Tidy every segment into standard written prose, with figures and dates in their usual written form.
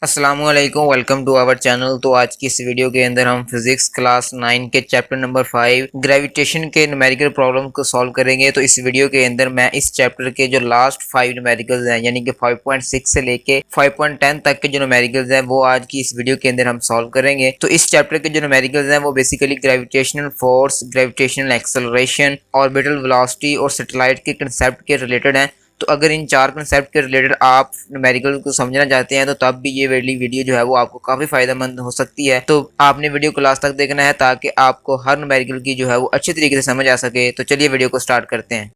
अस्सलामुअलैकुम, welcome to our channel. तो आज की इस वीडियो के अंदर हम फिजिक्स क्लास 9 के चैप्टर नंबर 5 ग्रेविटेशन के न्यूमेरिकल प्रॉब्लम को सॉल्व करेंगे। तो इस वीडियो के अंदर मैं इस चैप्टर के जो लास्ट 5 न्यूमेरिकल्स हैं यानी कि 5.6 से लेके 5.10 तक के जो न्यूमेरिकल्स हैं वो आज की इस वीडियो के अंदर हम सॉल्व करेंगे। तो इस चैप्टर के जो न्यूमेरिकल्स हैं वो basically gravitational force, gravitational acceleration, orbital velocity और सैटेलाइट के कंसेप्ट के रिलेटेड हैं। तो अगर इन चार कंसेप्ट के रिलेटेड आप न्यूमेरिकल को समझना चाहते हैं तो तब भी ये वाली वीडियो जो है वो आपको काफी फायदेमंद हो सकती है। तो आपने वीडियो को लास्ट तक देखना है ताकि आपको हर न्यूमेरिकल की जो है वो अच्छे तरीके से समझ आ सके। तो चलिए वीडियो को स्टार्ट करते हैं।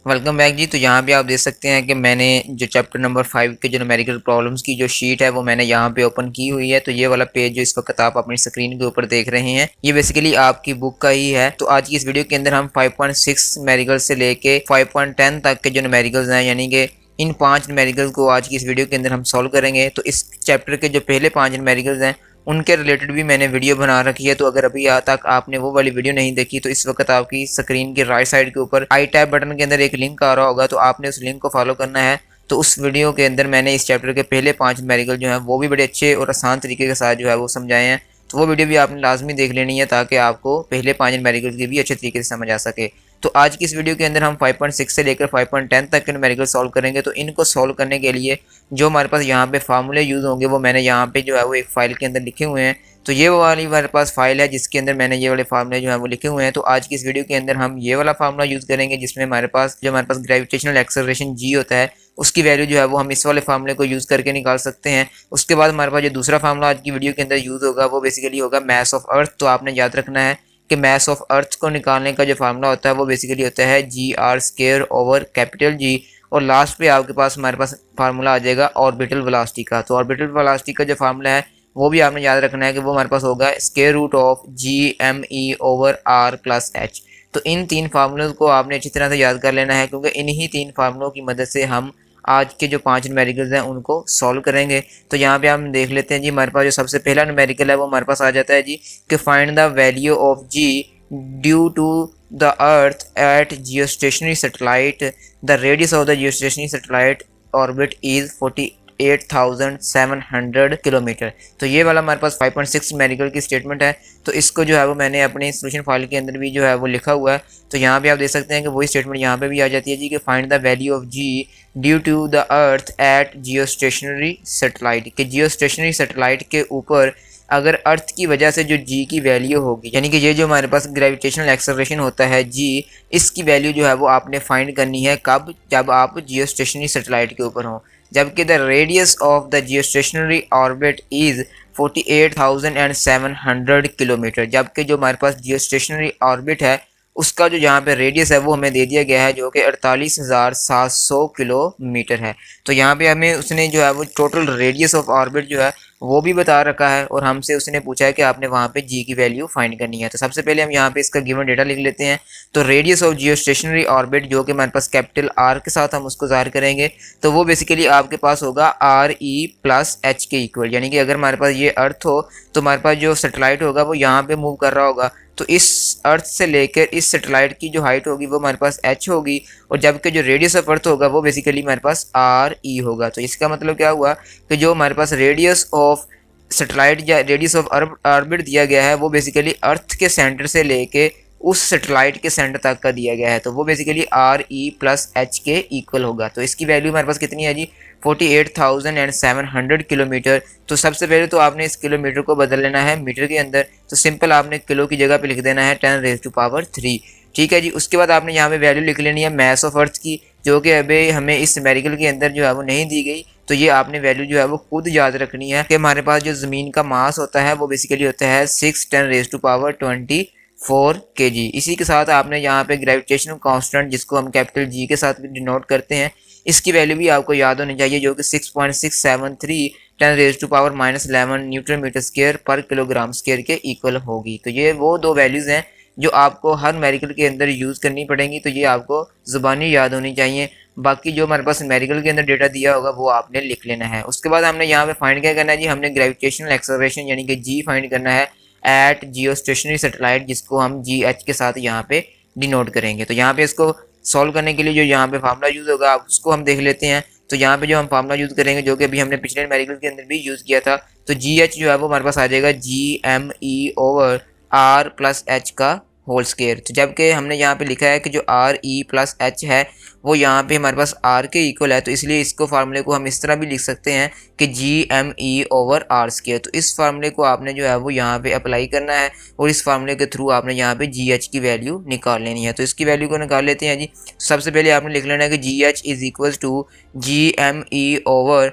वेलकम बैक जी। तो यहाँ पे आप देख सकते हैं कि मैंने जो चैप्टर नंबर 5 के जो न्यूमेरिकल प्रॉब्लम्स की जो शीट है वो मैंने यहाँ पे ओपन की हुई है। तो ये वाला पेज जो इस वक्त आप अपनी स्क्रीन के ऊपर देख रहे हैं ये बेसिकली आपकी बुक का ही है। तो आज की इस वीडियो के अंदर हम 5.6 न्यूमेरिकल से लेके 5.10 तक के जो न्यूमेरिकल्स हैं यानी कि इन 5 न्यूमेरिकल्स को आज की इस वीडियो के अंदर हम सॉल्व करेंगे। तो इस चैप्टर के जो पहले 5 न्यूमेरिकल्स हैं उनके रिलेटेड भी मैंने वीडियो बना रखी है। तो अगर अभी यहाँ तक आपने वो वाली वीडियो नहीं देखी तो इस वक्त आपकी स्क्रीन के राइट साइड के ऊपर आई टैब बटन के अंदर एक लिंक आ रहा होगा, तो आपने उस लिंक को फॉलो करना है। तो उस वीडियो के अंदर मैंने इस चैप्टर के पहले 5 न्यूमेरिकल जो है वो भी बड़े अच्छे और आसान तरीके के साथ जो है वो समझाए हैं। तो वो वीडियो भी आपने लाजमी देख लेनी है ताकि आपको पहले 5 न्यूमेरिकल की भी अच्छे तरीके से समझ आ सके। तो आज की इस वीडियो के अंदर हम 5.6 से लेकर 5.10 तक के न्यूमेरिकल सॉल्व करेंगे। तो इनको सॉल्व करने के लिए जो हमारे पास यहाँ पे फार्मूले यूज़ होंगे वो मैंने यहाँ पे जो है वो एक फाइल के अंदर लिखे हुए हैं। तो ये वाली हमारे पास फाइल है जिसके अंदर मैंने ये वाले फार्मूले जो है वो लिखे हुए हैं। तो आज की इस वीडियो के अंदर हम ये वाला फार्मूला यूज़ करेंगे जिसमें हमारे पास ग्रेविटेशनल एक्सेलरेशन जी होता है उसकी वैल्यू जो है वो हम इस वाले फार्मूले को यूज़ करके निकाल सकते हैं। उसके बाद हमारे पास जो दूसरा फार्मूला आज की वीडियो के अंदर यूज़ होगा वो बेसिकली होगा मास ऑफ अर्थ। तो आपने याद रखना है कि मास ऑफ अर्थ को निकालने का जो फार्मूला होता है वो बेसिकली होता है GR² ओवर कैपिटल जी। और लास्ट पे आपके पास हमारे पास फार्मूला आ जाएगा ऑर्बिटल वेलोसिटी का। तो ऑर्बिटल वेलोसिटी का जो फार्मूला है वो भी आपने याद रखना है कि वो हमारे पास होगा square root of GME over R plus H। तो इन 3 फार्मूलों को आपने अच्छी तरह से याद कर लेना है क्योंकि इन्हीं 3 फार्मूलों की मदद से हम आज के जो 5 न्यूमेरिकल्स हैं उनको सॉल्व करेंगे। तो यहाँ पे हम देख लेते हैं जी, हमारे पास जो सबसे पहला न्यूमेरिकल है वो हमारे पास आ जाता है जी कि find the value of G due to the earth at geostationary satellite. The radius of the geostationary satellite orbit is 48,700 kilometre. तो ये वाला हमारे पास 5.6 न्यूमेरिकल की स्टेटमेंट है। तो इसको जो है वो मैंने अपनी सोल्यूशन फाइल के अंदर भी जो है वो लिखा हुआ है। तो यहाँ पे आप देख सकते हैं कि वही स्टेटमेंट यहाँ पे भी आ जाती है जी कि find the value of G due to the earth at geostationary satellite. कि जियोस्टेशनरी सैटेलाइट के ऊपर अगर अर्थ की वजह से जो जी की वैल्यू होगी यानी कि ये जो हमारे पास ग्रेविटेशनल एक्सेलरेशन होता है जी, इसकी वैल्यू जो है वो आपने फाइंड करनी है कब, जब आप जियोस्टेशनरी सैटेलाइट के ऊपर हों। जबकि the radius of the geostationary orbit is 48,700 kilometre. जबकि जो हमारे पास जियोस्टेशनरी ऑर्बिट है उसका जो यहाँ पे रेडियस है वो हमें दे दिया गया है जो कि 48,700 किलोमीटर है। तो यहाँ पे हमें उसने जो है वो टोटल रेडियस ऑफ ऑर्बिट जो है वो भी बता रखा है और हमसे उसने पूछा है कि आपने वहाँ पे जी की वैल्यू फाइंड करनी है। तो सबसे पहले हम यहाँ पे इसका गिवन डेटा लिख लेते हैं। तो रेडियस ऑफ जियोस्टेशनरी ऑर्बिट जो कि हमारे पास कैपिटल R के साथ हम उसको ज़ाहिर करेंगे तो वो बेसिकली आपके पास होगा RE प्लस H के इक्वल। यानी कि अगर हमारे पास ये अर्थ हो तो हमारे पास जो सैटेलाइट होगा वो यहाँ पे मूव कर रहा होगा। तो इस अर्थ से लेकर इस सैटेलाइट की जो हाइट होगी वो हमारे पास H होगी और जबकि जो रेडियस ऑफ अर्थ होगा वो बेसिकली हमारे पास RE होगा। तो इसका मतलब क्या हुआ कि जो हमारे पास रेडियस ऑफ सैटेलाइट या रेडियस ऑफ ऑर्बिट दिया गया है वो बेसिकली अर्थ के सेंटर से लेके उस सैटेलाइट के सेंटर तक का दिया गया है। तो वो बेसिकली RE प्लस H के इक्वल होगा। तो इसकी वैल्यू हमारे पास कितनी है जी 48,700 किलोमीटर। तो सबसे पहले तो आपने इस किलोमीटर को बदल लेना है मीटर के अंदर। तो सिंपल आपने किलो की जगह पे लिख देना है 10⁻³ ठीक है जी। उसके बाद आपने यहाँ पे वैल्यू लिख लेनी है मास ऑफ अर्थ की जो कि अभी हमें इस न्यूमेरिकल के अंदर जो है वो नहीं दी गई। तो ये आपने वैल्यू जो है वो खुद याद रखनी है कि हमारे पास जो ज़मीन का मास होता है वो बेसिकली होता है 6×10⁻24 kg। इसी के साथ आपने यहाँ पे ग्रेविटेशनल कांस्टेंट जिसको हम कैपिटल G के साथ डिनोट करते हैं इसकी वैल्यू भी आपको याद होनी चाहिए जो कि 6.673 10⁻⁻11 न्यूटन मीटर स्क्वायर पर किलोग्राम स्क्वायर के इक्वल होगी। तो ये वो दो वैल्यूज़ हैं जो आपको हर न्यूमेरिकल के अंदर यूज़ करनी पड़ेंगी। तो ये आपको ज़ुबानी याद होनी चाहिए। बाकी जो हमारे पास न्यूमेरिकल के अंदर डेटा दिया होगा वो आपने लिख लेना है। उसके बाद हमने यहाँ पे फाइंड क्या करना है जी, हमने ग्रेविटेशनल एक्सेलरेशन यानी कि जी फाइंड करना है एट जियोस्टेशनरी सैटेलाइट जिसको हम GH के साथ यहाँ पे डिनोट करेंगे। तो यहाँ पे इसको सॉल्व करने के लिए जो यहाँ पे फार्मूला यूज़ होगा आप उसको हम देख लेते हैं। तो यहाँ पे जो हम फार्मूला यूज़ करेंगे जो कि अभी हमने पिछले न्यूमेरिकल के अंदर भी यूज़ किया था, तो जी एच जो है वो हमारे पास आ जाएगा GME/R+H का होल स्क्वायर। तो जबकि हमने यहाँ पे लिखा है कि जो RE+H है वो यहाँ पे हमारे पास R के इक्वल है, तो इसलिए इसको फार्मूले को हम इस तरह भी लिख सकते हैं कि GME/R²। तो इस फार्मूले को आपने जो है वो यहाँ पे अप्लाई करना है और इस फार्मूले के थ्रू आपने यहाँ पे GH की वैल्यू निकाल लेनी है। तो इसकी वैल्यू को निकाल लेते हैं जी। सबसे पहले आपने लिख लेना है कि GH is equal to GME/R²।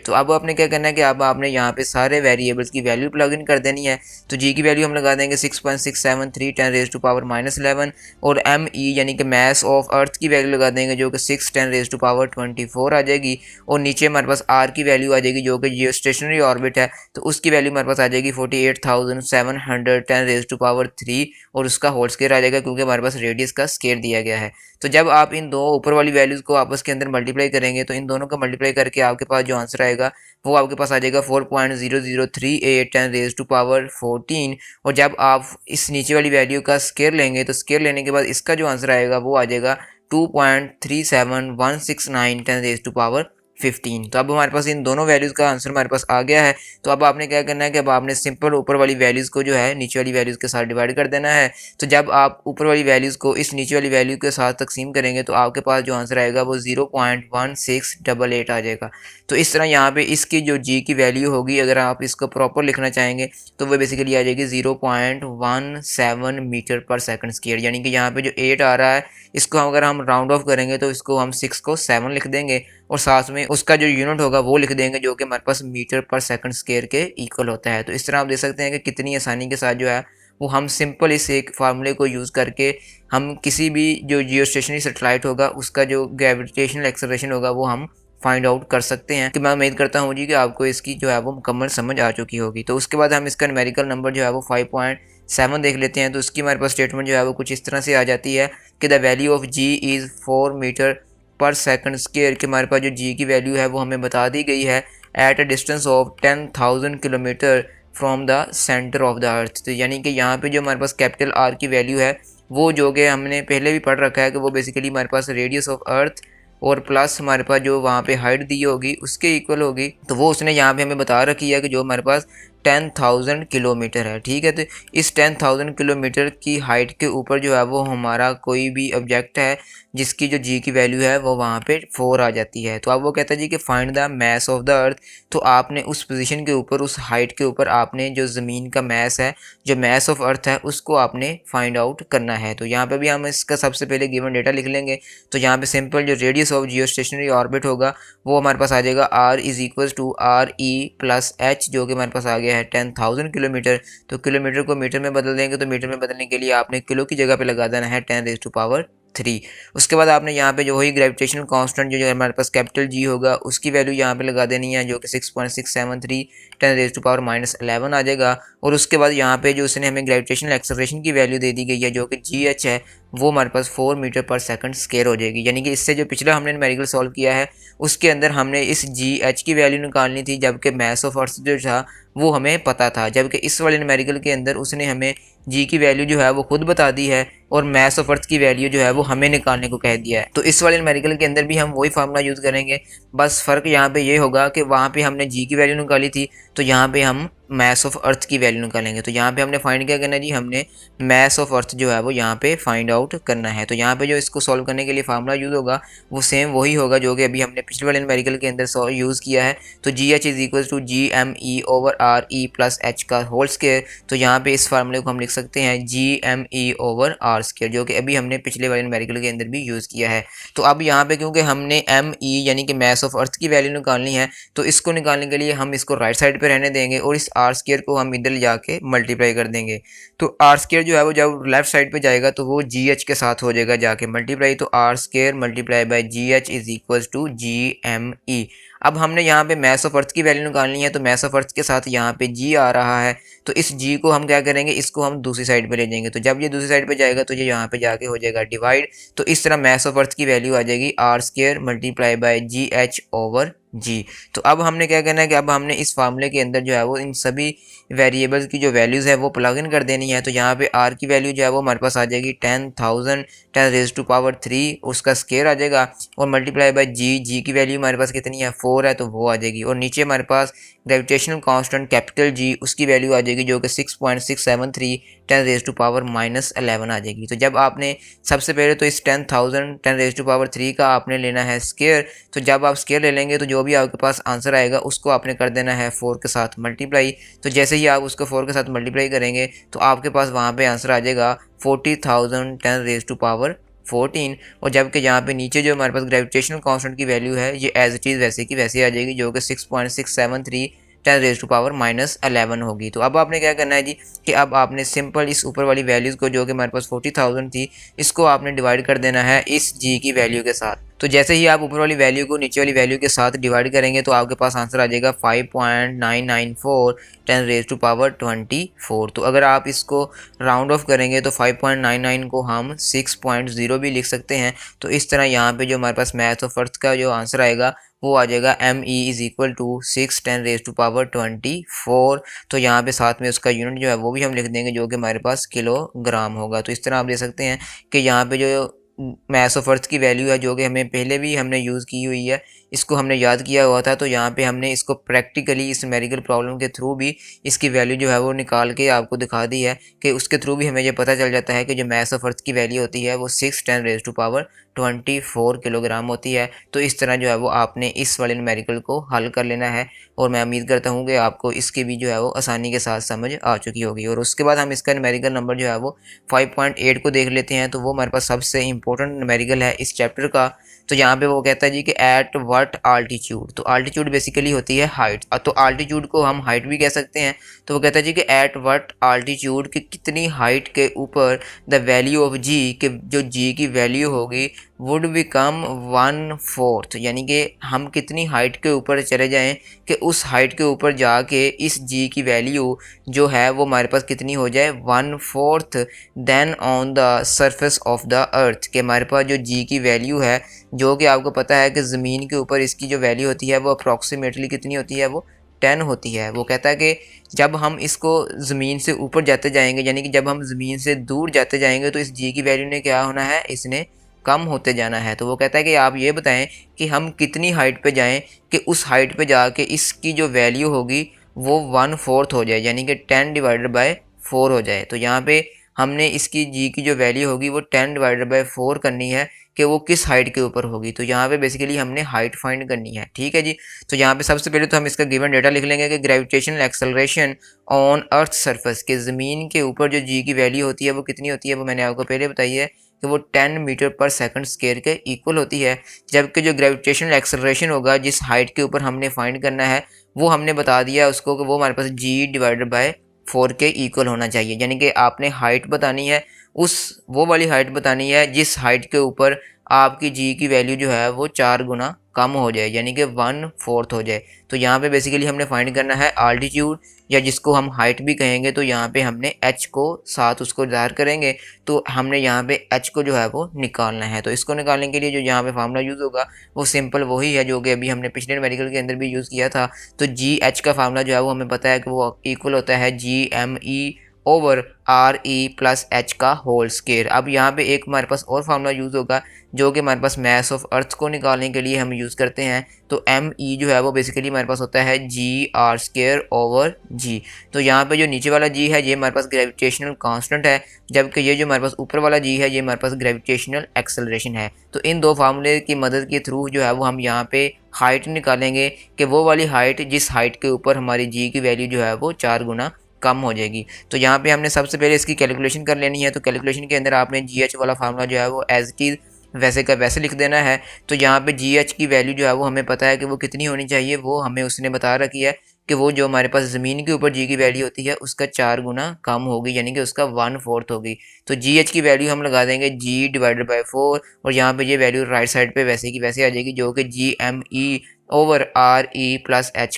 तो अब आपने क्या करना है कि अब आपने यहाँ पे सारे वेरिएबल्स की वैल्यू प्लग इन कर देनी है। तो जी की वैल्यू हम लगा देंगे 6.673 10⁻⁻11 और ME यानी कि मैस ऑफ अर्थ की वैल्यू लगा देंगे जो कि 6 10⁻24 आ जाएगी। और नीचे हमारे पास R की वैल्यू आ जाएगी जो कि जियोस्टेशनरी ऑर्बिट है, तो उसकी वैल्यू हमारे पास आ जाएगी 48,700 10⁻³ और उसका होल स्क्वायर आ जाएगा क्योंकि हमारे पास रेडियस का स्क्वायर दिया गया है। तो जब आप इन दो ऊपर वाली वैल्यूज़ को आपस के अंदर मल्टीप्लाई करेंगे तो इन दोनों का मल्टीप्लाई करके आपके पास जो आंसर आएगा वो आपके पास आ जाएगा 4.0038 10⁻14। और जब आप इस नीचे वाली वैल्यू का स्क्वायर लेंगे तो स्क्वायर लेने के बाद इसका जो आंसर आएगा वो आ जाएगा 2.37169 10⁻15। तो अब हमारे पास इन दोनों वैल्यूज़ का आंसर हमारे पास आ गया है। तो अब आपने क्या करना है कि अब आपने सिंपल ऊपर वाली वैल्यूज़ को जो है नीचे वाली वैल्यूज़ के साथ डिवाइड कर देना है। तो जब आप ऊपर वाली वैल्यूज़ को इस नीचे वाली वैल्यू के साथ तकसीम करेंगे तो आपके पास जो आंसर आएगा वो 0.1688 आ जाएगा। तो इस तरह यहाँ पे इसकी जो जी की वैल्यू होगी अगर आप इसको प्रॉपर लिखना चाहेंगे तो वो बेसिकली आ जाएगी 0.17 मीटर पर सेकंड स्क्वायर। यानी कि यहाँ पे जो 8 आ रहा है इसको अगर हम राउंड ऑफ करेंगे तो इसको हम 6 को 7 लिख देंगे और साथ में उसका जो यूनिट होगा वो लिख देंगे जो कि हमारे पास मीटर पर सेकंड स्क्वायर के इक्वल होता है। तो इस तरह आप देख सकते हैं कि कितनी आसानी के साथ जो है वो हम सिंपल इस एक फार्मूले को यूज़ करके हम किसी भी जो जियोस्टेशनरी सैटेलाइट होगा उसका जो ग्रेविटेशनल एक्सेलरेशन होगा वो हम फाइंड आउट कर सकते हैं। कि मैं उम्मीद करता हूँ जी कि आपको इसकी जो है वो मुकम्मल समझ आ चुकी होगी। तो उसके बाद हम इसका न्यूमेरिकल नंबर जो है वो 5.7 देख लेते हैं। तो उसकी हमारे पास स्टेटमेंट जो है वो कुछ इस तरह से आ जाती है कि the value of G is 4 metre per second square. कि हमारे पास जो जी की वैल्यू है वो हमें बता दी गई है at a distance of 10,000 kilometre from the centre of the अर्थ। तो यानी कि यहाँ पे जो हमारे पास कैपिटल आर की वैल्यू है वो जो कि हमने पहले भी पढ़ रखा है कि वो बेसिकली हमारे पास रेडियस ऑफ अर्थ और प्लस हमारे पास जो वहाँ पे हाइट दी होगी उसके इक्वल होगी। तो वो उसने यहाँ पे हमें बता रखी है कि जो हमारे पास 10,000 किलोमीटर है। ठीक है, तो इस 10,000 किलोमीटर की हाइट के ऊपर जो है वो हमारा कोई भी ऑब्जेक्ट है जिसकी जो जी की वैल्यू है वो वहाँ पे 4 आ जाती है। तो अब वो कहता है जी कि find the mass of the अर्थ। तो आपने उस पोजीशन के ऊपर उस हाइट के ऊपर आपने जो ज़मीन का मैस है जो मैस ऑफ अर्थ है उसको आपने फाइंड आउट करना है। तो यहाँ पे भी हम इसका सबसे पहले गिवन डेटा लिख लेंगे। तो यहाँ पे सिंपल जो रेडियस ऑफ जियोस्टेशनरी ऑर्बिट होगा वो हमारे पास आ जाएगा R is equal to RE+H जो कि हमारे पास आ गया है 10,000 किलोमीटर। तो किलोमीटर को मीटर में बदल देंगे तो मीटर में बदलने के लिए आपने किलो की जगह पे लगा देना है 10⁻3। उसके बाद आपने यहाँ पे जो वही ग्रेविटेशनल कांस्टेंट जो हमारे पास कैपिटल जी होगा उसकी वैल्यू यहाँ पे लगा देनी है जो कि 6.673 10⁻11 आ जाएगा। और उसके बाद यहाँ पे जो उसने हमें ग्रेविटेशनल एक्सेलरेशन की वैल्यू दे दी गई है जो कि GH है वो हमारे पास 4 मीटर पर सेकंड स्क्वायर हो जाएगी। यानी कि इससे जो पिछला हमने न्यूमेरिकल सॉल्व किया है उसके अंदर हमने इस GH की वैल्यू निकालनी थी जबकि मैस ऑफ अर्थ जो था वो हमें पता था। जबकि इस वाले न्यूमेरिकल के अंदर उसने हमें जी की वैल्यू जो है वो खुद बता दी है और मैस ऑफ अर्थ की वैल्यू जो है वो हमें निकालने को कह दिया है। तो इस वाले न्यूमेरिकल के अंदर भी हम वही फार्मूला यूज़ करेंगे, बस फ़र्क यहाँ पे ये होगा कि वहाँ पे हमने जी की वैल्यू निकाली थी तो यहाँ पे हम मैस ऑफ अर्थ की वैल्यू निकालेंगे। तो यहाँ पे हमने फाइंड क्या करना है जी, हमने मैस ऑफ अर्थ जो है वो यहाँ पे फाइंड आउट करना है। तो यहाँ पे जो इसको सॉल्व करने के लिए फार्मूला यूज़ होगा वो सेम वही होगा जो कि अभी हमने पिछले वाले न्यूमेरिकल के अंदर यूज़ किया है। तो GH is equal to GME/RE+H का होल स्क्वायर। तो यहाँ पे इस फार्मूले को हम लिख सकते हैं GME/R² जो कि अभी हमने पिछले वाले न्यूमेरिकल के अंदर भी यूज़ किया है। तो अब यहाँ पे क्योंकि हमने ME यानी कि मैस ऑफ अर्थ की वैल्यू निकालनी है तो इसको निकालने के लिए हम इसको राइट साइड पे रहने देंगे और इस R² को हम इधर जाके मल्टीप्लाई कर देंगे। तो R² जो है वो जब लेफ्ट साइड पे जाएगा तो वो GH के साथ हो जाएगा जाके मल्टीप्लाई। तो R² multiply by GH is equal to GME। अब हमने यहाँ पे मैस ऑफ अर्थ की वैल्यू निकालनी है तो मैस ऑफ अर्थ के साथ यहाँ पे G आ रहा है तो इस G को हम क्या करेंगे, इसको हम दूसरी साइड पे ले जाएंगे। तो जब ये दूसरी साइड पे जाएगा तो ये यहाँ पे जाके हो जाएगा डिवाइड। तो इस तरह मैस ऑफ अर्थ की वैल्यू आ जाएगी R² multiply by GH over G. तो अब हमने क्या करना है कि अब हमने इस फार्मूले के अंदर जो है वो इन सभी वेरिएबल्स की जो वैल्यूज़ है वो प्लग इन कर देनी है। तो यहाँ पे आर की वैल्यू जो है वो हमारे पास आ जाएगी 10,000 10⁻³ उसका स्केयर आ जाएगा, और मल्टीप्लाई बाय जी की वैल्यू हमारे पास कितनी है 4 है, तो वो आ जाएगी। और नीचे हमारे पास ग्रेविटेशनल कांस्टेंट कैपिटल जी उसकी वैल्यू आ जाएगी जो कि 6.673 10⁻11 आ जाएगी। तो जब आपने सबसे पहले तो इस 10,000 10⁻³ का आपने लेना है स्केयर। तो जब आप स्केयर ले लेंगे तो जो भी आपके पास आंसर आएगा उसको आपने कर देना है 4 के साथ मल्टीप्लाई। तो जैसे ही आप उसको 4 के साथ मल्टीप्लाई करेंगे तो आपके पास वहाँ पे आंसर आ जाएगा 40,000 10⁻14। और जबकि यहाँ पे नीचे जो हमारे पास ग्रेविटेशनल कांस्टेंट की वैल्यू है ये एज इट इज़ वैसे की वैसे आ जाएगी जो कि 6.673 10⁻11 होगी। तो अब आपने क्या करना है जी कि अब आपने सिंपल इस ऊपर वाली वैल्यूज़ को जो कि हमारे पास 40,000 थी इसको आपने डिवाइड कर देना है इस जी की वैल्यू के साथ। तो जैसे ही आप ऊपर वाली वैल्यू को नीचे वाली वैल्यू के साथ डिवाइड करेंगे तो आपके पास आंसर आ जाएगा 5.994 10⁻24। तो अगर आप इसको राउंड ऑफ करेंगे तो 5.99 को हम 6.0 भी लिख सकते हैं। तो इस तरह यहाँ पे जो हमारे पास मैथ ऑफ अर्थ का जो आंसर आएगा वो आ जाएगा ME = 6 10⁻24। तो यहाँ पे साथ में उसका यूनिट जो है वो भी हम लिख देंगे जो कि हमारे पास किलोग्राम होगा। तो इस तरह आप देख सकते हैं कि यहाँ पे जो मैथ ऑफ अर्थ की वैल्यू है जो कि हमें पहले भी हमने यूज़ की हुई है, इसको हमने याद किया हुआ था। तो यहाँ पे हमने इसको प्रैक्टिकली इस न्यूमेरिकल प्रॉब्लम के थ्रू भी इसकी वैल्यू जो है वो निकाल के आपको दिखा दी है कि उसके थ्रू भी हमें ये पता चल जाता है कि जो मैथ ऑफ अर्थ की वैल्यू होती है वो 6 10⁻24 किलोग्राम होती है। तो इस तरह जो है वो आपने इस वाले न्यूमेरिकल को हल कर लेना है, और मैं उम्मीद करता हूँ कि आपको इसकी भी जो है वो आसानी के साथ समझ आ चुकी होगी। और उसके बाद हम इसका न्यूमेरिकल नंबर जो है वो 5.8 को देख लेते हैं। तो वो हमारे पास सबसे इंपॉर्टेंट न्यूमेरिकल है इस चैप्टर का। तो यहाँ पे वो कहता है जी कि एट व्हाट आल्टीट्यूड। तो आल्टीट्यूड बेसिकली होती है हाइट, तो आल्टीट्यूड को हम हाइट भी कह सकते हैं। तो वो कहता है जी कि एट व्हाट आल्टीट्यूड कि कितनी हाइट के ऊपर द वैल्यू ऑफ जी के जो जी की वैल्यू होगी वुड बिकम 1/4, यानी कि हम कितनी हाइट के ऊपर चले जाएं कि उस हाइट के ऊपर जाके इस जी की वैल्यू जो है वो हमारे पास कितनी हो जाए 1/4 then on the surface of the earth. कि हमारे पास जो जी की वैल्यू है जो कि आपको पता है कि ज़मीन के ऊपर इसकी जो वैल्यू होती है वो अप्रॉक्सीमेटली कितनी होती है, वो 10 होती है। वो कहता है कि जब हम इसको ज़मीन से ऊपर जाते जाएंगे, यानी कि जब हम ज़मीन से दूर जाते जाएंगे तो इस जी की वैल्यू ने क्या होना है, इसने कम होते जाना है। तो वो कहता है कि आप ये बताएं कि हम कितनी हाइट पे जाएं कि उस हाइट पे जाके इसकी जो वैल्यू होगी वो 1/4 हो जाए, यानी कि 10/4 हो जाए। तो यहाँ पे हमने इसकी जी की जो वैल्यू होगी वो 10/4 करनी है कि वो किस हाइट के ऊपर होगी। तो यहाँ पे बेसिकली हमने हाइट फाइंड करनी है, ठीक है जी। तो यहाँ पे सबसे पहले तो हम इसका गिवन डेटा लिख लेंगे कि gravitational acceleration on earth surface, के ज़मीन के ऊपर जो जी की वैल्यू होती है वो कितनी होती है, वो मैंने आपको पहले बताई है कि वो 10 मीटर पर सेकंड स्क्वायर के इक्वल होती है। जबकि जो ग्रेविटेशनल एक्सेलरेशन होगा जिस हाइट के ऊपर हमने फाइंड करना है वो हमने बता दिया उसको कि वो हमारे पास G/4 के इक्वल होना चाहिए। यानी कि आपने हाइट बतानी है, उस वो वाली हाइट बतानी है जिस हाइट के ऊपर आपकी जी की वैल्यू जो है वो 4 गुना कम हो जाए, यानी कि 1/4 हो जाए। तो यहाँ पे बेसिकली हमने फाइंड करना है आल्टीट्यूड, या जिसको हम हाइट भी कहेंगे। तो यहाँ पे हमने एच को साथ उसको ज़ाहिर करेंगे, तो हमने यहाँ पे एच को जो है वो निकालना है। तो इसको निकालने के लिए जो यहाँ पे फार्मूला यूज़ होगा वो सिंपल वही है जो कि अभी हमने पिछले न्यूमेरिकल के अंदर भी यूज़ किया था। तो जी एच का फार्मूला जो है वो हमें पता है कि वो इक्वल होता है GME/RE+H का होल स्क्वायर। अब यहाँ पे एक हमारे पास और फार्मूला यूज़ होगा जो कि हमारे पास मास ऑफ अर्थ को निकालने के लिए हम यूज़ करते हैं। तो ME जो है वो बेसिकली हमारे पास होता है GR²/G। तो यहाँ पे जो नीचे वाला G है ये हमारे पास ग्रेविटेशनल कांस्टेंट है, जबकि ये जो हमारे पास ऊपर वाला G है ये हमारे पास ग्रेविटेशनल एक्सेलरेशन है। तो इन दो फार्मूले की मदद के थ्रू जो है वो हम यहाँ पे हाइट निकालेंगे कि वो वाली हाइट जिस हाइट के ऊपर हमारी G की वैल्यू जो है वो 4 गुना कम हो जाएगी। तो यहाँ पे हमने सबसे पहले इसकी कैलकुलेशन कर लेनी है। तो कैलकुलेशन के अंदर आपने GH वाला फार्मूला जो है वो एज इट इज़ वैसे का वैसे लिख देना है। तो यहाँ पे GH की वैल्यू जो है वो हमें पता है कि वो कितनी होनी चाहिए, वो हमें उसने बता रखी है कि वो जो हमारे पास ज़मीन के ऊपर G की वैल्यू होती है उसका 4 गुना कम होगी, यानी कि उसका 1/4 होगी। तो GH की वैल्यू हम लगा देंगे G/4, और यहाँ पे ये वैल्यू राइट साइड पे वैसे की वैसे आ जाएगी जो कि GME/RE+H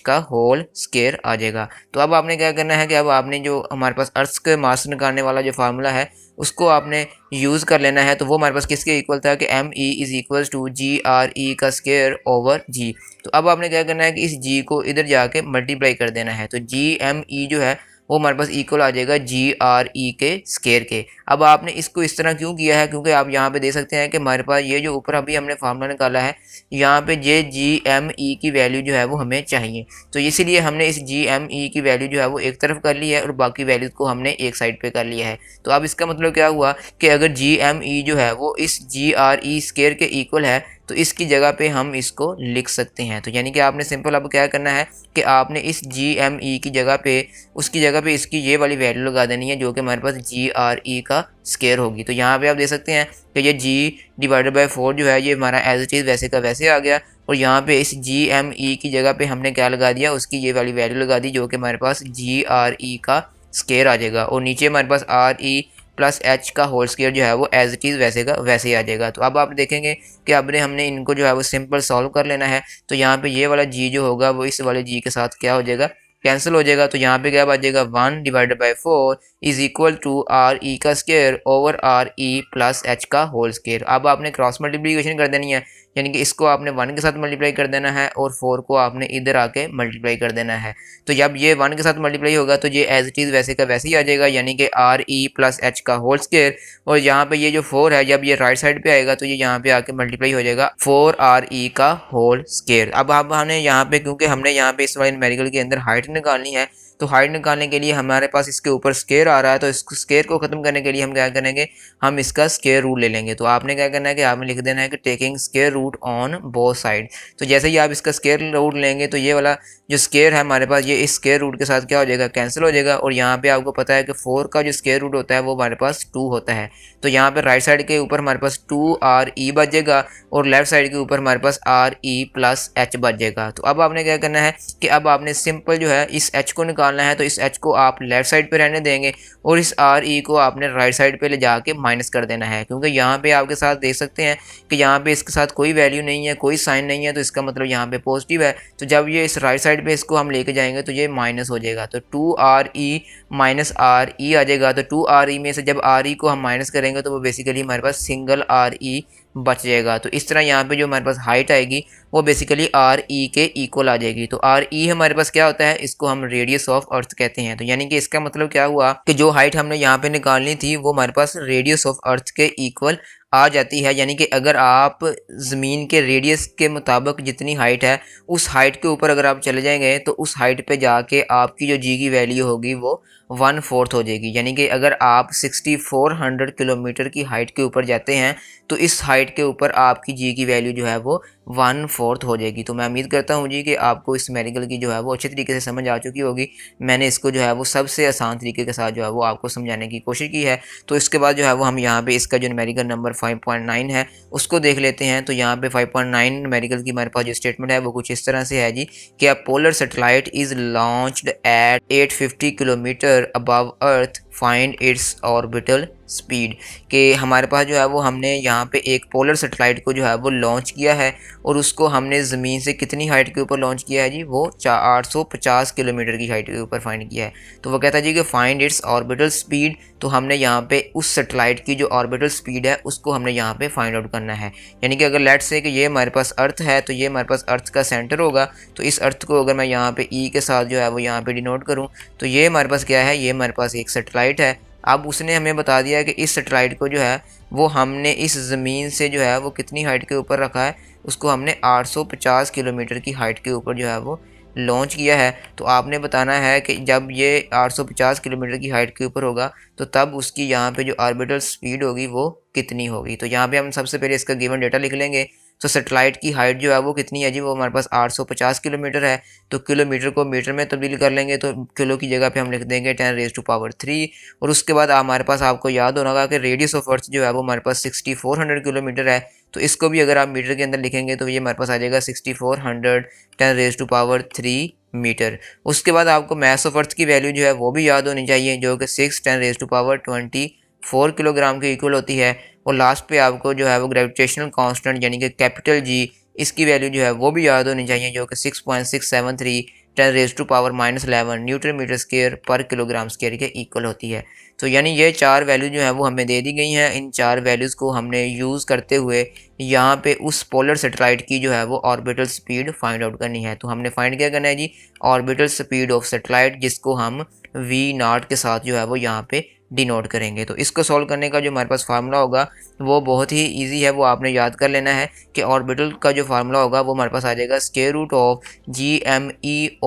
का होल स्क्वायर आ जाएगा। तो अब आपने क्या करना है कि अब आपने जो हमारे पास अर्थ के मास निकालने वाला जो फार्मूला है उसको आपने यूज़ कर लेना है। तो वो हमारे पास किसके इक्वल था कि M E is equals to G R E का स्क्वायर ओवर जी। तो अब आपने क्या करना है कि इस जी को इधर जाके मल्टीप्लाई कर देना है। तो जी एम ई जो है वो हमारे पास इक्वल आ जाएगा जी आर ई के स्क्वायर के। अब आपने इसको इस तरह क्यों किया है, क्योंकि आप यहाँ पे देख सकते हैं कि हमारे पास ये जो ऊपर अभी हमने फार्मूला निकाला है, यहाँ पे जे जी एम ई की वैल्यू जो है वो हमें चाहिए। तो इसीलिए हमने इस जी एम ई की वैल्यू जो है वो एक तरफ कर ली है और बाकी वैल्यूज़ को हमने एक साइड पे कर लिया है। तो अब इसका मतलब क्या हुआ कि अगर जी एम ई जो है वो इस जी आर ई स्क्वायर के इक्वल है तो इसकी जगह पे हम इसको लिख सकते हैं। तो यानी कि आपने सिंपल अब क्या करना है कि आपने इस जी एम ई की जगह पे उसकी जगह पे इसकी ये वाली वैल्यू लगा देनी है जो कि हमारे पास जी आर ई का स्क्वायर होगी। तो यहाँ पे आप देख सकते हैं कि ये जी डिवाइडेड बाय 4 जो है ये हमारा एज इट इज़ वैसे का वैसे आ गया, और यहाँ पे इस जी एम ई की जगह पे हमने क्या लगा दिया, उसकी ये वाली वैल्यू लगा दी जो कि हमारे पास जी आर ई का स्क्वायर आ जाएगा, और नीचे हमारे पास आर ई प्लस एच का होल स्क्वायर जो है वो एज इट इज़ वैसे का वैसे ही आ जाएगा। तो अब आप देखेंगे कि अब हमने इनको जो है वो सिंपल सॉल्व कर लेना है। तो यहाँ पे ये वाला जी जो होगा वो इस वाले जी के साथ क्या हो जाएगा, कैंसिल हो जाएगा। तो यहाँ पे क्या आ जाएगा 1 divided by 4 is equal to R E का square over R E plus H का होल स्क्वायर। अब आपने क्रॉस मल्टीप्लिकेशन कर देनी है, यानी कि इसको आपने 1 के साथ मल्टीप्लाई कर देना है और 4 को आपने इधर आके मल्टीप्लाई कर देना है। तो जब ये 1 के साथ मल्टीप्लाई होगा तो ये एज इट इज़ वैसे का वैसे ही आ जाएगा, यानी कि आर ई प्लस एच का होल स्क्वायर। और यहाँ पे ये जो 4 है जब ये राइट साइड पे आएगा तो ये यहाँ पे आके मल्टीप्लाई हो जाएगा 4 आर ई का होल स्क्वायर। अब हमने यहाँ पे, क्योंकि हमने यहाँ पे इस वाले न्यूमेरिकल के अंदर हाइट निकालनी है, तो हाइट निकालने के लिए हमारे पास इसके ऊपर स्क्वायर आ रहा है, तो इस स्क्वायर को खत्म करने के लिए हम क्या करेंगे, हम इसका स्क्वायर रूट ले लेंगे। तो आपने क्या करना है कि आपने लिख देना है कि taking square root on both side. तो जैसे ही आप इसका स्क्वायर रूट लेंगे तो ये वाला जो स्क्वायर है हमारे पास ये इस स्क्वायर रूट के साथ क्या हो जाएगा, कैंसिल हो जाएगा। और यहाँ पे आपको पता है कि 4 का जो स्क्वायर रूट होता है वो हमारे पास 2 होता है। तो यहाँ पे राइट साइड के ऊपर हमारे पास 2 आर ई बच जाएगा और लेफ्ट साइड के ऊपर हमारे पास आर ई प्लस एच बच जाएगा। तो अब आपने क्या करना है कि अब आपने सिंपल जो है इस एच को निकालना है। तो इस एच को आप लेफ्ट साइड पे रहने देंगे और इस आर ई को आपने राइट साइड पे ले जाके माइनस कर देना है, क्योंकि यहाँ पे आपके साथ देख सकते हैं कि यहाँ पे इसके साथ कोई वैल्यू नहीं है, कोई साइन नहीं है, तो इसका मतलब यहाँ पे पॉजिटिव है। तो जब ये इस राइट साइड पे इसको हम लेके जाएंगे तो ये माइनस हो जाएगा। तो 2 R E minus R E आ जाएगा। तो 2 आर ई में से जब आर ई को हम माइनस करेंगे तो वो बेसिकली हमारे पास सिंगल आर ई बच जाएगा। तो इस तरह यहाँ पे जो हमारे पास हाइट आएगी वो बेसिकली आर ई के इक्वल आ जाएगी। तो आर ई हमारे पास क्या होता है, इसको हम रेडियस ऑफ अर्थ कहते हैं। तो यानी कि इसका मतलब क्या हुआ कि जो हाइट हमने यहाँ पे निकालनी थी वो हमारे पास रेडियस ऑफ अर्थ के इक्वल आ जाती है। यानी कि अगर आप ज़मीन के रेडियस के मुताबिक जितनी हाइट है उस हाइट के ऊपर अगर आप चले जाएंगे तो उस हाइट पे जाके आपकी जो जी की वैल्यू होगी वो 1/4 हो जाएगी। यानी कि अगर आप 6400 किलोमीटर की हाइट के ऊपर जाते हैं तो इस हाइट के ऊपर आपकी जी की वैल्यू जो है वो 1/4 हो जाएगी। तो मैं उम्मीद करता हूँ जी कि आपको इस न्यूमेरिकल की जो है वो अच्छे तरीके से समझ आ चुकी होगी। मैंने इसको जो है वो सबसे आसान तरीके के साथ जो है वो आपको समझाने की कोशिश की है। तो इसके बाद जो है वो हम यहाँ पे इसका जो न्यूमेरिकल नंबर 5.9 है उसको देख लेते हैं। तो यहाँ पे 5.9 न्यूमेरिकल की हमारे पास जो स्टेटमेंट है वो कुछ इस तरह से है जी कि a polar satellite is launched at 850 kilometre above earth, find its orbital speed. कि हमारे पास जो है वो हमने यहाँ पे एक पोलर सैटेलाइट को जो है वो लॉन्च किया है और उसको हमने ज़मीन से कितनी हाइट के ऊपर लॉन्च किया है जी, वो 850 किलोमीटर की हाइट के ऊपर फाइंड किया है। तो वो कहता है जी कि फाइंड इट्स ऑर्बिटल स्पीड। तो हमने यहाँ पे उस सैटेलाइट की जो ऑर्बिटल स्पीड है उसको हमने यहाँ पे फाइंड आउट करना है। यानी कि अगर लेट्स से कि ये हमारे पास अर्थ है तो ये हमारे पास अर्थ का सेंटर होगा। तो इस अर्थ को अगर मैं यहाँ पे ई के साथ जो है वो यहाँ पे डिनोट करूँ तो ये हमारे पास क्या है, ये हमारे पास एक सैटेलाइट है। अब उसने हमें बता दिया कि इस सैटेलाइट को जो है वो हमने इस ज़मीन से जो है वो कितनी हाइट के ऊपर रखा है, उसको हमने 850 किलोमीटर की हाइट के ऊपर जो है वो लॉन्च किया है। तो आपने बताना है कि जब ये 850 किलोमीटर की हाइट के ऊपर होगा तो तब उसकी यहाँ पे जो ऑर्बिटल स्पीड होगी वो कितनी होगी। तो यहाँ पे हम सबसे पहले इसका गिवन डेटा लिख लेंगे। तो सैटेलाइट की हाइट जो है वो कितनी है जी, वो हमारे पास 850 किलोमीटर है। तो किलोमीटर को मीटर में तब्दील कर लेंगे तो किलो की जगह पे हम लिख देंगे 10⁻³ और उसके बाद हमारे पास आपको याद होगा कि रेडियस ऑफ अर्थ जो है वो हमारे पास 6400 किलोमीटर है। तो इसको भी अगर आप मीटर के अंदर लिखेंगे तो ये हमारे पास आ जाएगा 6400 10⁻³ मीटर। उसके बाद आपको मास ऑफ अर्थ की वैल्यू जो है वो भी याद होनी चाहिए जो कि 6 10⁻24 किलोग्राम के इक्वल होती है। और लास्ट पे आपको जो है वो ग्रेविटेशनल कांस्टेंट यानी कि कैपिटल जी, इसकी वैल्यू जो है वो भी याद होनी चाहिए जो कि 6.673 10⁻⁻11 न्यूटन मीटर स्क्वायर पर किलोग्राम स्क्वायर के इक्वल होती है। तो यानी ये 4 वैल्यू जो है वो हमें दे दी गई हैं। इन 4 वैल्यूज़ को हमने यूज़ करते हुए यहाँ पे उस पोलर सैटेलाइट की जो है वो ऑर्बिटल स्पीड फाइंड आउट करनी है। तो हमने फाइंड क्या करना है जी, ऑर्बिटल स्पीड ऑफ सैटेलाइट, जिसको हम v0 के साथ जो है वो यहाँ पे डिनोट करेंगे। तो इसको सॉल्व करने का जो हमारे पास फार्मूला होगा वो बहुत ही इजी है, वो आपने याद कर लेना है कि ऑर्बिटल का जो फार्मूला होगा वो हमारे पास आ जाएगा स्क्वायर रूट ऑफ GME/r+h।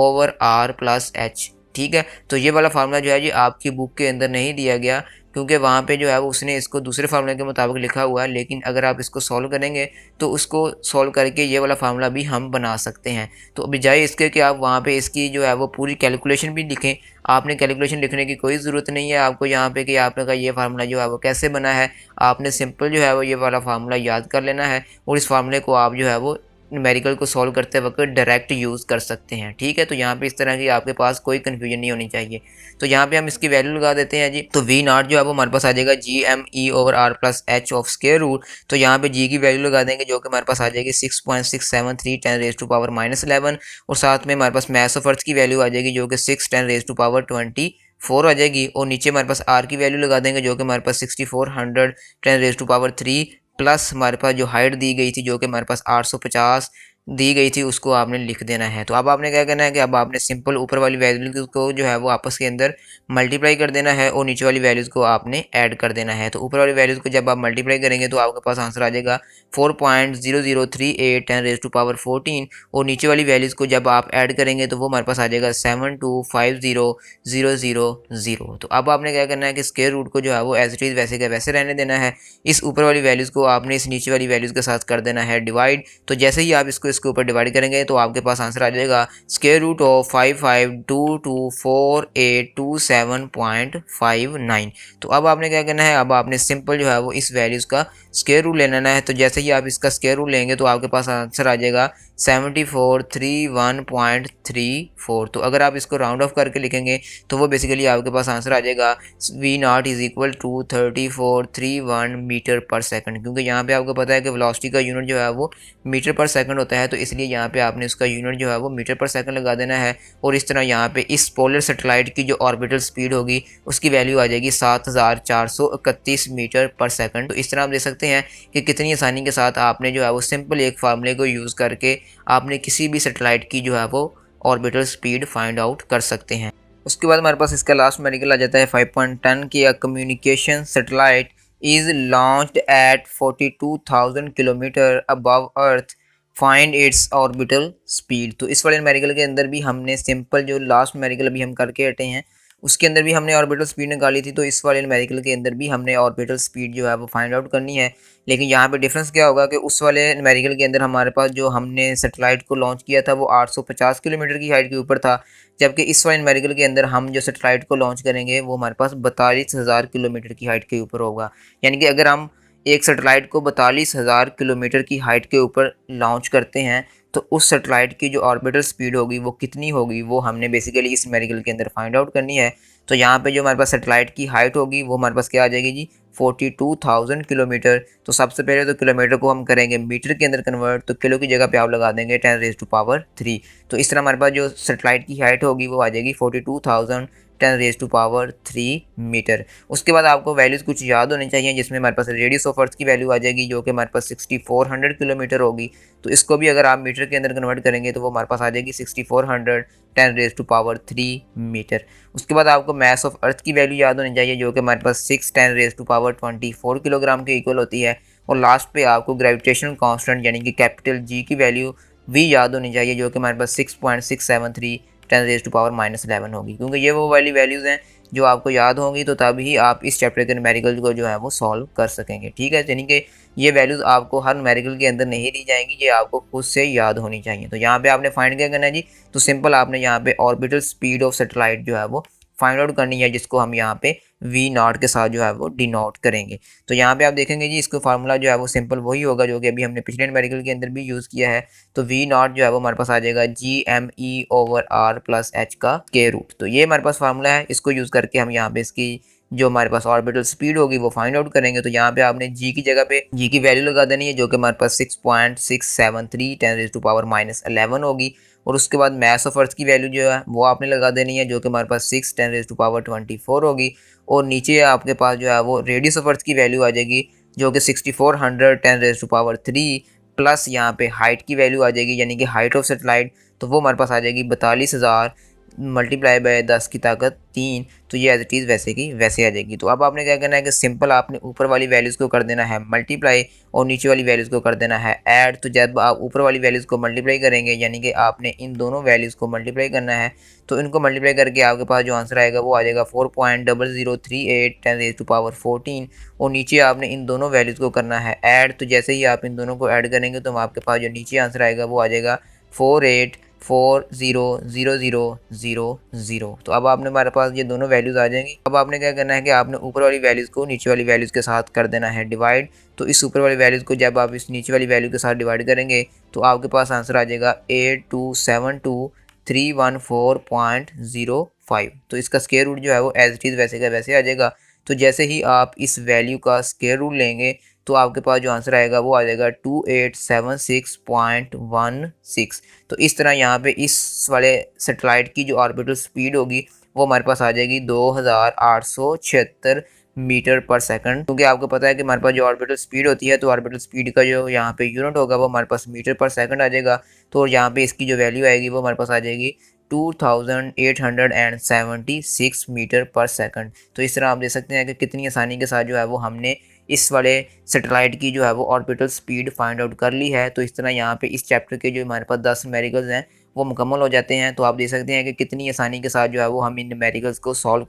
ठीक है, तो ये वाला फार्मूला जो है जी आपकी बुक के अंदर नहीं दिया गया, क्योंकि वहाँ पे जो है वो उसने इसको दूसरे फार्मूले के मुताबिक लिखा हुआ है। लेकिन अगर आप इसको सॉल्व करेंगे तो उसको सॉल्व करके ये वाला फार्मूला भी हम बना सकते हैं। तो बजाय इसके कि आप वहाँ पे इसकी जो है वो पूरी कैलकुलेशन भी लिखें, आपने कैलकुलेशन लिखने की कोई ज़रूरत नहीं है आपको यहाँ पे कि आपने कहा ये फार्मूला जो है वो कैसे बना है। आपने सिंपल जो है वो ये वाला फार्मूला याद कर लेना है और इस फार्मूले को आप जो है वो न्यूमेरिकल को सॉल्व करते वक्त डायरेक्ट यूज़ कर सकते हैं। ठीक है, तो यहाँ पे इस तरह की आपके पास कोई कन्फ्यूजन नहीं होनी चाहिए। तो यहाँ पे हम इसकी वैल्यू लगा देते हैं जी। तो v0 जो है वो हमारे पास आ जाएगा GME/r+h ऑफ स्क्वायर रूट। तो यहाँ पे g की वैल्यू लगा देंगे जो कि हमारे पास आ जाएगी 6.673 10⁻⁻11 और साथ में हमारे पास मास ऑफ अर्थ की वैल्यू आ जाएगी जो कि 6 10⁻24 आ जाएगी। और नीचे हमारे पास r की वैल्यू लगा देंगे जो कि हमारे पास 6400 10⁻3 प्लस हमारे पास जो हाइट दी गई थी जो कि हमारे पास 850 दी गई थी उसको आपने लिख देना है। तो अब आपने क्या करना है कि अब आपने सिंपल ऊपर वाली वैल्यूज़ को जो है वो आपस के अंदर मल्टीप्लाई कर देना है और नीचे वाली वैल्यूज़ को आपने ऐड कर देना है। तो ऊपर वाली वैल्यूज़ को जब आप मल्टीप्लाई करेंगे तो आपके पास आंसर आ जाएगा 4.0038 10⁻14 और नीचे वाली वैल्यूज़ को जब आप ऐड करेंगे तो वो हमारे पास आ जाएगा 7250000। तो अब आपने क्या करना है कि स्क्वायर रूट को जो है वो एज इट इज़ वैसे का वैसे रहने देना है। इस ऊपर वाली वैल्यूज़ को आपने इस नीचे वाली वैल्यूज़ के साथ कर देना है डिवाइड। तो जैसे ही आप इसके ऊपर डिवाइड करेंगे तो आपके पास आंसर आ जाएगा स्क्वायर रूट ऑफ 55224827.59। तो अब आपने क्या करना है, अब आपने सिंपल जो है वो इस वैल्यूज़ का स्क्वायर रूट लेना है। तो जैसे ही आप इसका स्क्वायर रूट लेंगे तो आपके पास आंसर आ जाएगा 7431.34। तो अगर आप इसको राउंड ऑफ करके लिखेंगे तो वो बेसिकली आपके पास आंसर आ जाएगा v0 = 3431 मीटर पर सेकंड, क्योंकि यहाँ पे आपको पता है कि वेलोसिटी का यूनिट जो है वो मीटर पर सेकंड होता है। तो इसलिए यहाँ पे आपने उसका यूनिट जो है वो मीटर पर सेकंड लगा देना है। और इस तरह यहाँ पे इस पोलर सैटेलाइट की जो ऑर्बिटल स्पीड होगी उसकी वैल्यू आ जाएगी 7431 मीटर पर सेकंड। तो इस तरह आप देख सकते हैं कि कितनी आसानी के साथ आपने जो है वो सिंपल एक फार्मूले को यूज़ करके आपने किसी भी सैटेलाइट की जो है वो ऑर्बिटल स्पीड फाइंड आउट कर सकते हैं। उसके बाद हमारे पास इसका लास्ट न्यूमेरिकल आ जाता है 5.10 की a communication satellite is launched at 42,000 kilometre above earth, find its orbital speed. तो इस वाले न्यूमेरिकल के अंदर भी हमने सिंपल जो लास्ट न्यूमेरिकल अभी हम करके हटे हैं उसके अंदर भी हमने ऑर्बिटल स्पीड निकाली थी। तो इस वाले न्यूमेरिकल के अंदर भी हमने ऑर्बिटल स्पीड जो है वो फाइंड आउट करनी है। लेकिन यहाँ पे डिफरेंस क्या होगा कि उस वाले न्यूमेरिकल के अंदर हमारे पास जो हमने सैटेलाइट को लॉन्च किया था वो 850 किलोमीटर की हाइट के ऊपर था, जबकि इस वाले न्यूमेरिकल के अंदर हम जो सैटेलाइट को लॉन्च करेंगे वो हमारे पास 42,000 किलोमीटर की हाइट के ऊपर होगा। यानी कि अगर हम एक सैटेलाइट को 42,000 किलोमीटर की हाइट के ऊपर लॉन्च करते हैं तो उस सैटेलाइट की जो ऑर्बिटल स्पीड होगी वो कितनी होगी वो हमने बेसिकली इस न्यूमेरिकल के अंदर फाइंड आउट करनी है। तो यहाँ पे जो हमारे पास सैटेलाइट की हाइट होगी वो हमारे पास क्या आ जाएगी जी, 42,000 किलोमीटर। तो सबसे पहले तो किलोमीटर को हम करेंगे मीटर के अंदर कन्वर्ट, तो किलो की जगह पे आप लगा देंगे 10⁻3। तो इस तरह हमारे पास जो सैटेलाइट की हाइट होगी वो आ जाएगी 42,000 10⁻3 मीटर। उसके बाद आपको वैल्यूज़ कुछ याद होनी चाहिए, जिसमें हमारे पास रेडियस ऑफ अर्थ की वैल्यू आ जाएगी जो कि हमारे पास 6400 किलोमीटर होगी। तो इसको भी अगर आप मीटर के अंदर कन्वर्ट करेंगे तो वो हमारे पास आ जाएगी 6400 10⁻3 मीटर। उसके बाद आपको मास ऑफ अर्थ की वैल्यू याद होनी चाहिए जो कि हमारे पास 6 10⁻24 किलोग्राम के इक्वल होती है। और लास्ट पे आपको ग्रेविटेशनल कांस्टेंट यानी कि कैपिटल जी की वैल्यू भी याद होनी चाहिए जो कि हमारे पास 6.673 10⁻11 होगी, क्योंकि ये वो वाली वैल्यूज़ हैं जो आपको याद होंगी तो तभी आप इस चैप्टर के न्यूमेरिकल को जो है वो सॉल्व कर सकेंगे। ठीक है, यानी कि ये वैल्यूज़ आपको हर न्यूमेरिकल के अंदर नहीं दी जाएंगी, ये आपको खुद से याद होनी चाहिए। तो यहाँ पे आपने फाइंड क्या करना है जी, तो सिंपल आपने यहाँ पे ऑर्बिटल स्पीड ऑफ सैटेलाइट जो है वो फाइंड आउट करनी है, जिसको हम यहाँ पे v0 के साथ जो है वो डिनोट करेंगे। तो यहाँ पे आप देखेंगे जी इसको फार्मूला जो है वो सिंपल वही होगा जो कि अभी हमने पिछले न्यूमेरिकल के अंदर भी यूज़ किया है। तो v0 जो है वो हमारे पास आ जाएगा GME/r+h का स्क्वायर रूट। तो ये हमारे पास फार्मूला है, इसको यूज़ करके हम यहाँ पे इसकी जो हमारे पास ऑर्बिटल स्पीड होगी वो फाइंड आउट करेंगे। तो यहाँ पे आपने जी की जगह पे जी की वैल्यू लगा देनी है, जो कि हमारे पास 6.673 10⁻11 होगी। और उसके बाद मास ऑफ अर्थ की वैल्यू जो है वो आपने लगा देनी है, जो कि हमारे पास 6 10⁻24 होगी। और नीचे आपके पास जो है वो रेडियस ऑफ अर्थ की वैल्यू आ जाएगी, जो कि 6400 10⁻3 प्लस यहाँ पे हाइट की वैल्यू आ जाएगी, यानी कि हाइट ऑफ सेटेलाइट, तो वो हमारे पास आ जाएगी 42,000 मल्टीप्लाई बाय 10 की ताकत 3। तो ये एज इट इज़ वैसे की वैसे आ जाएगी। तो अब आपने क्या करना है कि सिंपल आपने ऊपर वाली वैल्यूज़ को कर देना है मल्टीप्लाई और नीचे वाली वैल्यूज़ को कर देना है ऐड। तो जब आप ऊपर वाली वैल्यूज़ को मल्टीप्लाई करेंगे, यानी कि आपने इन दोनों वैल्यूज़ को मल्टीप्लाई करना है, तो इनको मल्टीप्लाई करके आपके पास जो आंसर आएगा वो आ जाएगा 4.0038 10⁻14। और नीचे आपने इन दोनों वैल्यूज़ को करना है ऐड। तो जैसे ही आप इन दोनों को ऐड करेंगे तो आपके पास जो नीचे आंसर आएगा वो आ जाएगा 48400000। तो अब आपने हमारे पास ये दोनों वैल्यूज़ आ जाएंगी। अब आपने क्या करना है कि आपने ऊपर वाली वैल्यूज़ को नीचे वाली वैल्यूज़ के साथ कर देना है डिवाइड। तो इस ऊपर वाली वैल्यूज़ को जब आप इस नीचे वाली वैल्यू के साथ डिवाइड करेंगे तो आपके पास आंसर आ जाएगा 8272,314.05। तो इसका स्क्वायर रूट जो है वो एज इट इज़ वैसे का वैसे आ जाएगा। तो जैसे ही आप इस वैल्यू का स्क्वायर रूट लेंगे तो आपके पास जो आंसर आएगा वो आ जाएगा 2876.16। तो इस तरह यहाँ पे इस वाले सेटेलाइट की जो ऑर्बिटल स्पीड होगी वो हमारे पास आ जाएगी 2876 मीटर पर सेकंड। क्योंकि आपको पता है कि हमारे पास जो ऑर्बिटल स्पीड होती है तो ऑर्बिटल स्पीड का जो यहाँ पे यूनिट होगा वो हमारे पास मीटर पर सेकंड आ जाएगा। तो यहाँ पे इसकी जो वैल्यू आएगी वो हमारे पास आ जाएगी 2876 मीटर पर सेकंड। तो इस तरह आप देख सकते हैं कि कितनी आसानी के साथ जो है वो हमने इस वाले सेटेलाइट की जो है वो ऑर्बिटल स्पीड फाइंड आउट कर ली है। तो इस तरह यहाँ पे इस चैप्टर के जो हमारे पास 10 न्यूमेरिकल्स हैं वो मुकम्मल हो जाते हैं। तो आप देख सकते हैं कि कितनी आसानी के साथ जो है वो हम इन न्यूमेरिकल्स को सॉल्व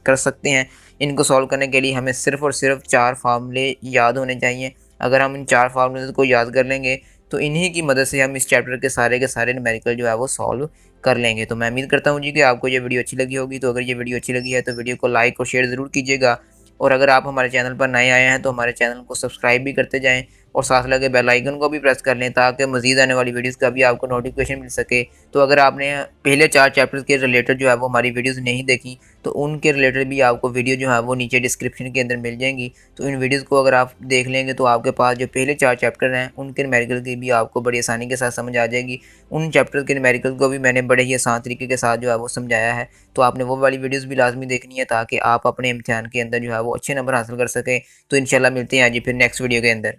कर सकते हैं। इनको सॉल्व करने के लिए हमें सिर्फ और सिर्फ 4 फार्मूले याद होने चाहिए। अगर हम इन 4 फार्मूले को याद कर लेंगे तो इन्हीं की मदद से हम इस चैप्टर के सारे न्यूमेरिकल जो है वो सॉल्व कर लेंगे। तो मैं उम्मीद करता हूँ जी कि आपको ये वीडियो अच्छी लगी होगी। तो अगर ये वीडियो अच्छी लगी है तो वीडियो को लाइक और शेयर ज़रूर कीजिएगा। और अगर आप हमारे चैनल पर नए आए हैं तो हमारे चैनल को सब्सक्राइब भी करते जाएं और साथ लगे बेल आइकन को भी प्रेस कर लें, ताकि मज़ीद आने वाली वीडियोस का भी आपको नोटिफिकेशन मिल सके। तो अगर आपने पहले 4 चैप्टर्स के रिलेटेड जो है वो हमारी वीडियोस नहीं देखी तो उनके रिलेटेड भी आपको वीडियो जो है वो नीचे डिस्क्रिप्शन के अंदर मिल जाएंगी। तो इन वीडियोज़ को अगर आप देख लेंगे तो आपके पास जो पहले 4 चैप्टर हैं उनके न्यूमेरिकल की भी आपको बड़ी आसानी के साथ समझ आ जाएगी। उन चैप्टर के न्यूमेरिकल को भी मैंने बड़े ही आसान तरीके के साथ जो है वो समझाया है। तो आपने वो वाली वीडियोज़ भी लाजमी देखनी है ताकि आप अपने इम्तिहान के अंदर जो है वो अच्छे नंबर हासिल कर सकें। तो इंशाल्लाह मिलते हैं आज फिर नेक्स्ट वीडियो के अंदर।